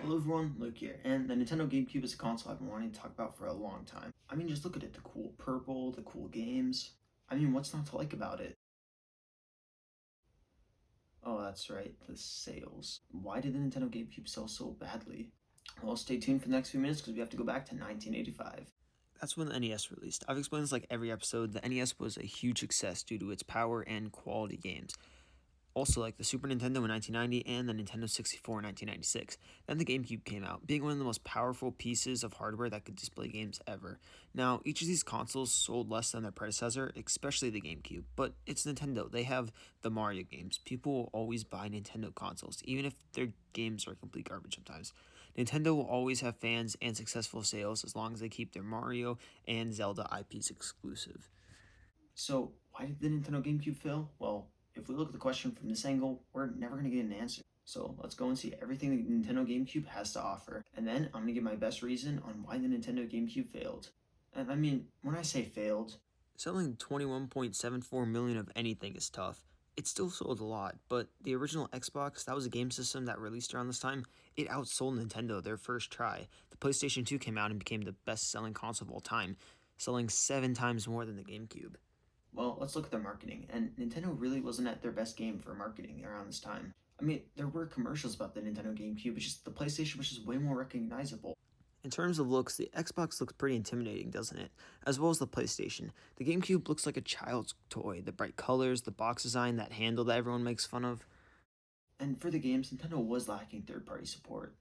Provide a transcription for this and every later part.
Hello everyone, Luke here, and the Nintendo GameCube is a console I've been wanting to talk about for a long time. I mean, just look at it, the cool purple, the cool games. I mean, what's not to like about it? Oh, that's right, the sales. Why did the Nintendo GameCube sell so badly? Well, stay tuned for the next few minutes because we have to go back to 1985. That's when the NES released. I've explained this like every episode. The NES was a huge success due to its power and quality games. Also, like the Super Nintendo in 1990 and the Nintendo 64 in 1996. Then the GameCube came out, being one of the most powerful pieces of hardware that could display games ever. Now, each of these consoles sold less than their predecessor, especially the GameCube, but it's Nintendo. They have the Mario games. People will always buy Nintendo consoles, even if their games are complete garbage sometimes. Nintendo will always have fans and successful sales as long as they keep their Mario and Zelda IPs exclusive. So, why did the Nintendo GameCube fail? Well, if we look at the question from this angle, we're never going to get an answer. So let's go and see everything the Nintendo GameCube has to offer. And then I'm going to give my best reason on why the Nintendo GameCube failed. And I mean, when I say failed, selling 21.74 million of anything is tough. It still sold a lot, but the original Xbox, that was a game system that released around this time, it outsold Nintendo their first try. The PlayStation 2 came out and became the best-selling console of all time, selling 7 times more than the GameCube. Well, let's look at their marketing, and Nintendo really wasn't at their best game for marketing around this time. I mean, there were commercials about the Nintendo GameCube, it's just the PlayStation was just way more recognizable. In terms of looks, the Xbox looks pretty intimidating, doesn't it? As well as the PlayStation. The GameCube looks like a child's toy. The bright colors, the box design, that handle that everyone makes fun of. And for the games, Nintendo was lacking third-party support.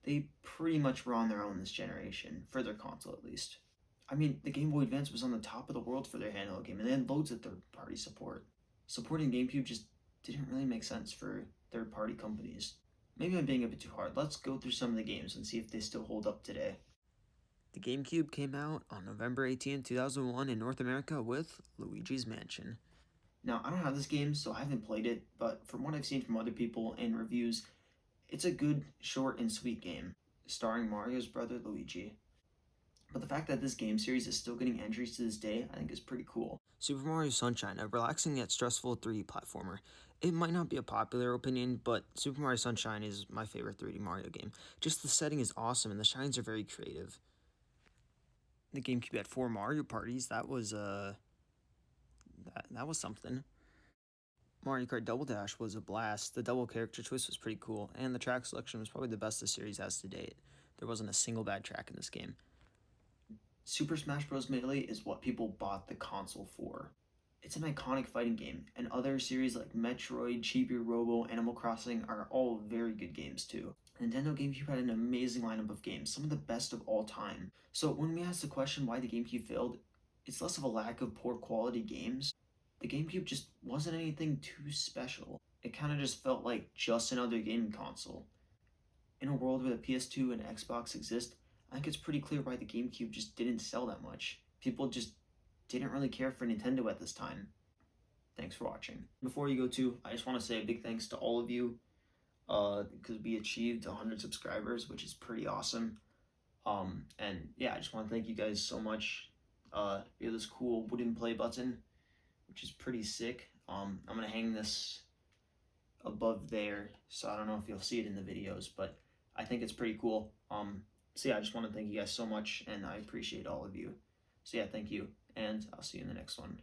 They pretty much were on their own this generation, for their console at least. I mean, the Game Boy Advance was on the top of the world for their handheld game, and they had loads of third-party support. Supporting GameCube just didn't really make sense for third-party companies. Maybe I'm being a bit too hard. Let's go through some of the games and see if they still hold up today. The GameCube came out on November 18, 2001 in North America with Luigi's Mansion. Now, I don't have this game, so I haven't played it, but from what I've seen from other people and reviews, it's a good, short, and sweet game, starring Mario's brother Luigi. But the fact that this game series is still getting entries to this day, I think is pretty cool. Super Mario Sunshine, a relaxing yet stressful 3D platformer. It might not be a popular opinion, but Super Mario Sunshine is my favorite 3D Mario game. Just the setting is awesome and the shines are very creative. The GameCube had 4 Mario parties. That was something. Mario Kart Double Dash was a blast. The double character twist was pretty cool, and the track selection was probably the best the series has to date. There wasn't a single bad track in this game. Super Smash Bros. Melee is what people bought the console for. It's an iconic fighting game, and other series like Metroid, Chibi Robo, Animal Crossing are all very good games too. Nintendo GameCube had an amazing lineup of games, some of the best of all time. So when we ask the question why the GameCube failed, it's less of a lack of poor quality games. The GameCube just wasn't anything too special. It kind of just felt like just another gaming console. In a world where the PS2 and Xbox exist, I think it's pretty clear why the GameCube just didn't sell that much. People just didn't really care for Nintendo at this time. Thanks for watching. Before you go too, I just want to say a big thanks to all of you because we achieved 100 subscribers, which is pretty awesome. And yeah, I just want to thank you guys so much. We have this cool wooden play button, which is pretty sick. I'm going to hang this above there, so I don't know if you'll see it in the videos, but I think it's pretty cool. So yeah, I just want to thank you guys so much, and I appreciate all of you. So yeah, thank you, and I'll see you in the next one.